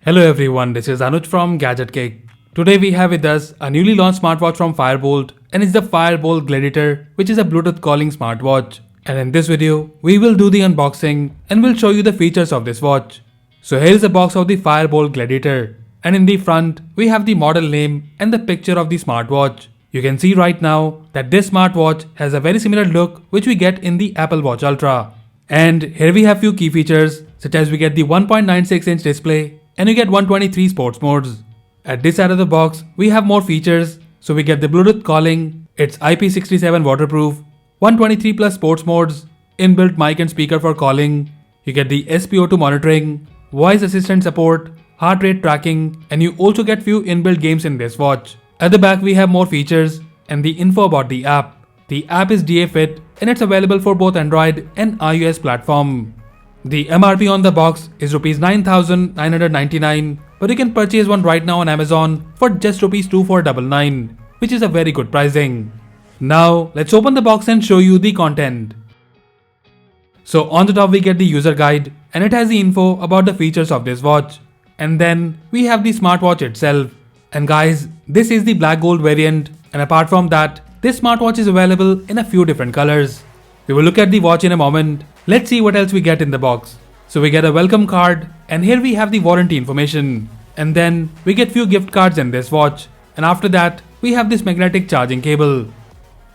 Hello everyone, this is Anuj from Gadgetgig. Today we have with us a newly launched smartwatch from Boltt, and it's the Boltt Gladiator, which is a Bluetooth calling smartwatch. And in this video, we will do the unboxing and will show you the features of this watch. So here is the box of the Boltt Gladiator, and in the front we have the model name and the picture of the smartwatch. You can see right now that this smartwatch has a very similar look which we get in the Apple Watch Ultra. And here we have few key features such as we get the 1.96-inch display and you get 123 sports modes. At this side of the box, we have more features. So we get the Bluetooth calling, it's IP67 Waterproof, 123 plus sports modes, inbuilt mic and speaker for calling. You get the Spo2 Monitoring, voice assistant support, heart rate tracking, and you also get few inbuilt games in this watch. At the back we have more features and the info about the app. The app is DA fit and it's available for both Android and iOS platform. The MRP on the box is Rs 9,999, but you can purchase one right now on Amazon for just Rs 2,499, which is a very good pricing. Now let's open the box and show you the content. So on the top we get the user guide and it has the info about the features of this watch. And then we have the smartwatch itself. And guys, this is the black gold variant, and apart from that, this smartwatch is available in a few different colors. We will look at the watch in a moment. Let's see what else we get in the box. So we get a welcome card, and here we have the warranty information. And then we get few gift cards in this watch. And after that, we have this magnetic charging cable.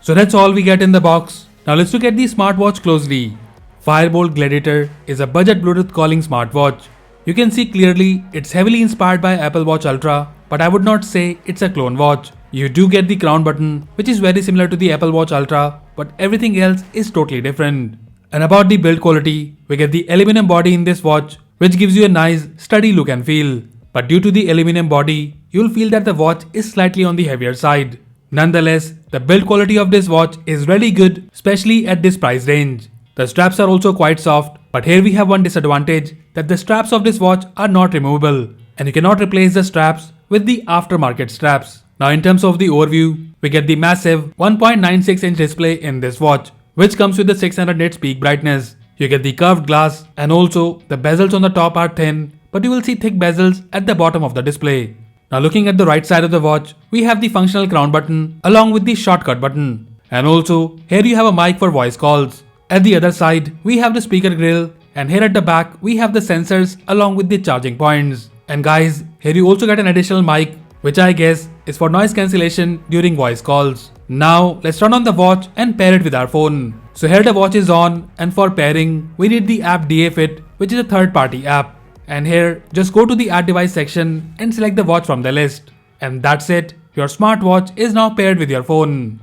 So that's all we get in the box. Now let's look at the smartwatch closely. Boltt Gladiator is a budget Bluetooth calling smartwatch. You can see clearly it's heavily inspired by Apple Watch Ultra, but I would not say it's a clone watch. You do get the crown button, which is very similar to the Apple Watch Ultra, but everything else is totally different. And about the build quality, we get the aluminum body in this watch, which gives you a nice, sturdy look and feel. But due to the aluminum body, you'll feel that the watch is slightly on the heavier side. Nonetheless, the build quality of this watch is really good, especially at this price range. The straps are also quite soft, but here we have one disadvantage, that the straps of this watch are not removable, and you cannot replace the straps with the aftermarket straps. Now in terms of the overview, we get the massive 1.96-inch display in this watch, which comes with the 600 nits peak brightness. You get the curved glass, and also the bezels on the top are thin, but you will see thick bezels at the bottom of the display. Now looking at the right side of the watch, we have the functional crown button along with the shortcut button. And also, here you have a mic for voice calls. At the other side, we have the speaker grill, and here at the back, we have the sensors along with the charging points. And guys, here you also get an additional mic, which I guess is for noise cancellation during voice calls. Now let's turn on the watch and pair it with our phone. So here the watch is on, and for pairing, we need the app DA Fit, which is a third-party app. And here, just go to the add device section and select the watch from the list. And that's it, your smartwatch is now paired with your phone.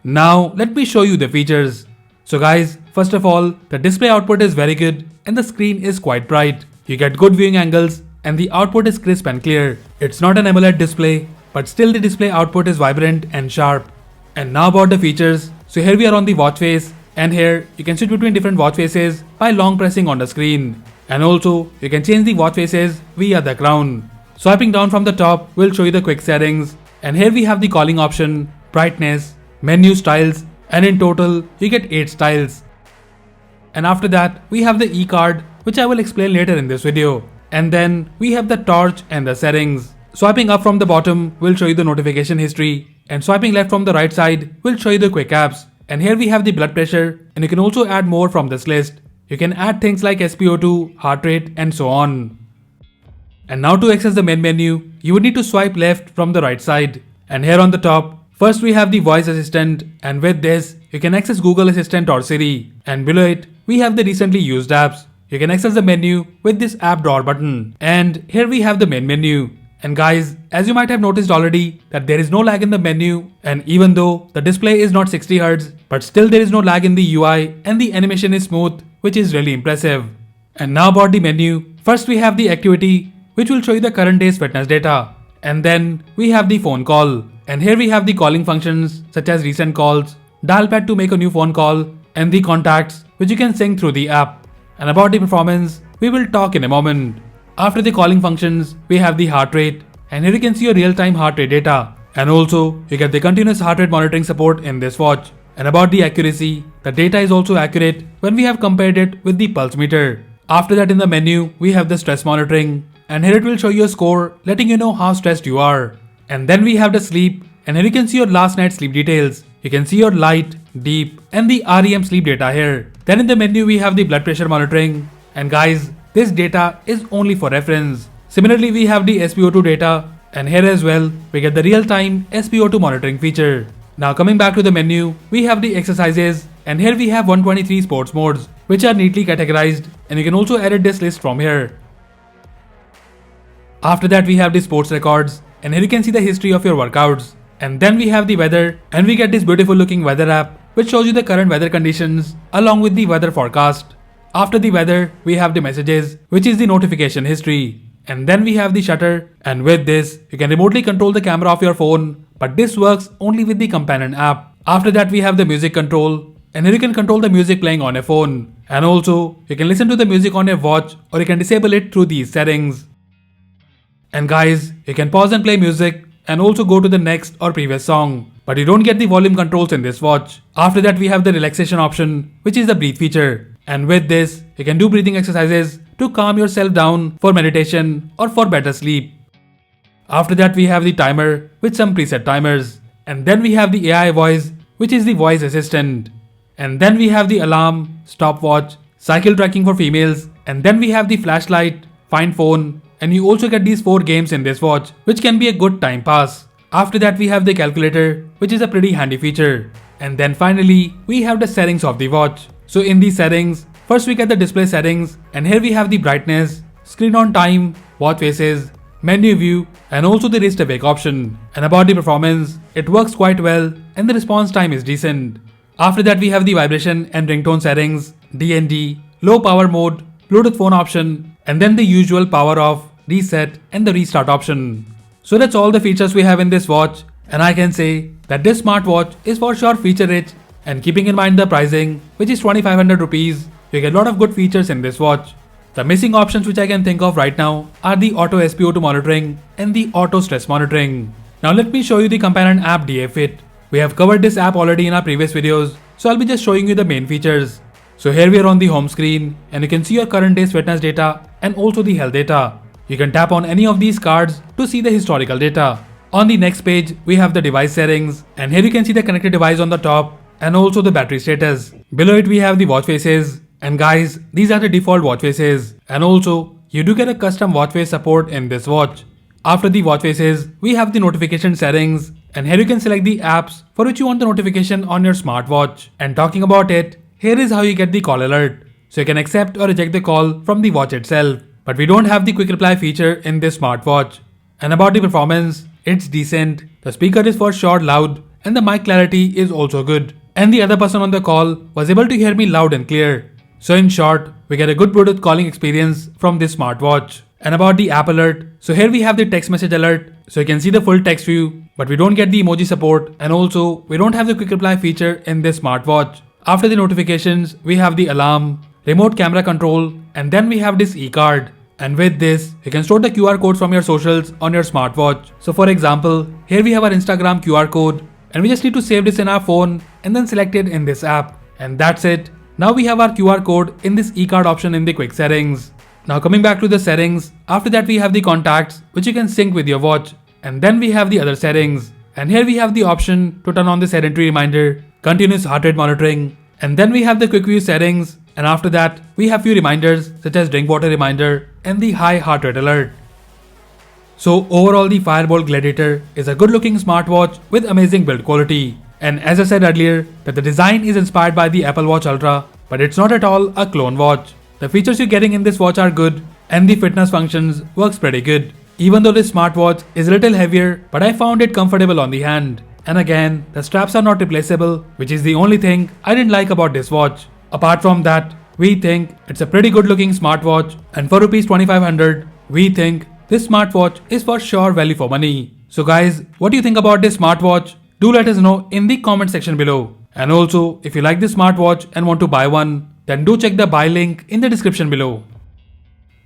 Now let me show you the features. So guys, first of all, the display output is very good and the screen is quite bright. You get good viewing angles and the output is crisp and clear. It's not an AMOLED display, but still the display output is vibrant and sharp. And now about the features. So here we are on the watch face, and here you can switch between different watch faces by long pressing on the screen. And also, you can change the watch faces via the crown. Swiping down from the top will show you the quick settings. And here we have the calling option, brightness, menu styles, and in total, you get 8 styles. And after that, we have the e-card, which I will explain later in this video. And then we have the torch and the settings. Swiping up from the bottom will show you the notification history, and swiping left from the right side will show you the quick apps. And here we have the blood pressure, and you can also add more from this list. You can add things like SpO2, heart rate, and so on. And now to access the main menu, you would need to swipe left from the right side. And here on the top, first we have the voice assistant, and with this, you can access Google Assistant or Siri. And below it, we have the recently used apps. You can access the menu with this app drawer button. And here we have the main menu. And guys, as you might have noticed already, that there is no lag in the menu, and even though the display is not 60Hz, but still there is no lag in the UI and the animation is smooth, which is really impressive. And now about the menu. First we have the activity, which will show you the current day's fitness data. And then we have the phone call. And here we have the calling functions such as recent calls, dial pad to make a new phone call, and the contacts, which you can sync through the app. And about the performance, we will talk in a moment. After the calling functions, we have the heart rate, and here you can see your real-time heart rate data. And also, you get the continuous heart rate monitoring support in this watch. And about the accuracy, the data is also accurate when we have compared it with the pulse meter. After that in the menu, we have the stress monitoring, and here it will show you a score letting you know how stressed you are. And then we have the sleep, and here you can see your last night's sleep details. You can see your light, deep and the REM sleep data here. Then in the menu we have the blood pressure monitoring, and guys, this data is only for reference. Similarly we have the Spo2 data, and here as well we get the real-time Spo2 monitoring feature. Now coming back to the menu, we have the exercises, and here we have 123 sports modes which are neatly categorized, and you can also edit this list from here. After that we have the sports records, and here you can see the history of your workouts. And then we have the weather, and we get this beautiful looking weather app which shows you the current weather conditions along with the weather forecast. After the weather we have the messages, which is the notification history. And then we have the shutter, and with this you can remotely control the camera of your phone, but this works only with the companion app. After that we have the music control, and here you can control the music playing on your phone, and also you can listen to the music on your watch, or you can disable it through these settings. And guys, you can pause and play music and also go to the next or previous song, but you don't get the volume controls in this watch. After that we have the relaxation option, which is the breathe feature, and with this you can do breathing exercises to calm yourself down for meditation or for better sleep. After that we have the timer with some preset timers, and then we have the AI voice, which is the voice assistant, and then we have the alarm, stopwatch, cycle tracking for females, and then we have the flashlight, find phone, and you also get these 4 games in this watch which can be a good time pass. After that we have the calculator, which is a pretty handy feature, and then finally we have the settings of the watch. So in these settings, first we get the display settings, and here we have the brightness, screen on time, watch faces, menu view, and also the wrist awake option. And about the performance, it works quite well and the response time is decent. After that we have the vibration and ringtone settings, DND, low power mode, Bluetooth phone option, and then the usual power off, reset and the restart option. So that's all the features we have in this watch, and I can say that this smartwatch is for sure feature rich, and keeping in mind the pricing, which is 2500 rupees, you get a lot of good features in this watch. The missing options which I can think of right now are the auto Spo2 monitoring and the auto stress monitoring. Now let me show you the companion app DA-Fit. We have covered this app already in our previous videos, so I'll be just showing you the main features. So here we are on the home screen, and you can see your current day's fitness data and also the health data. You can tap on any of these cards to see the historical data. On the next page, we have the device settings, and here you can see the connected device on the top and also the battery status. Below it we have the watch faces, and guys, these are the default watch faces, and also you do get a custom watch face support in this watch. After the watch faces, we have the notification settings, and here you can select the apps for which you want the notification on your smartwatch. And talking about it, here is how you get the call alert. So you can accept or reject the call from the watch itself, but we don't have the quick reply feature in this smartwatch. And about the performance, it's decent. The speaker is for sure loud, and the mic clarity is also good. And the other person on the call was able to hear me loud and clear. So in short, we get a good Bluetooth calling experience from this smartwatch. And about the app alert, so here we have the text message alert, so you can see the full text view, but we don't get the emoji support, and also we don't have the quick reply feature in this smartwatch. After the notifications, we have the alarm, remote camera control, and then we have this e-card. And with this, you can store the QR codes from your socials on your smartwatch. So for example, here we have our Instagram QR code, and we just need to save this in our phone and then select it in this app. And that's it. Now we have our QR code in this e-card option in the quick settings. Now coming back to the settings, after that we have the contacts which you can sync with your watch, and then we have the other settings, and here we have the option to turn on the sedentary reminder, continuous heart rate monitoring, and then we have the quick view settings, and after that we have few reminders such as drink water reminder and the high heart rate alert. So overall the Boltt Gladiator is a good looking smartwatch with amazing build quality, and as I said earlier that the design is inspired by the Apple Watch Ultra, but it's not at all a clone watch. The features you're getting in this watch are good, and the fitness functions works pretty good. Even though this smartwatch is a little heavier, but I found it comfortable on the hand. And again, the straps are not replaceable, which is the only thing I didn't like about this watch. Apart from that, we think it's a pretty good looking smartwatch, and for Rs 2500, we think this smartwatch is for sure value for money. So guys, what do you think about this smartwatch? Do let us know in the comment section below. And also, if you like this smartwatch and want to buy one, then do check the buy link in the description below.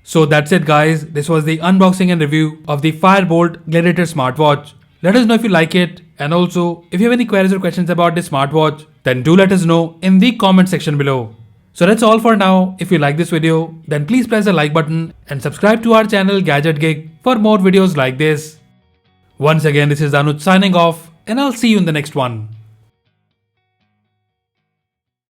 So that's it guys, this was the unboxing and review of the Boltt Gladiator smartwatch. Let us know if you like it, and also if you have any queries or questions about this smartwatch, then do let us know in the comment section below. So that's all for now. If you like this video, then please press the like button and subscribe to our channel Gadgetgig for more videos like this. Once again, this is Anuj signing off, and I'll see you in the next one.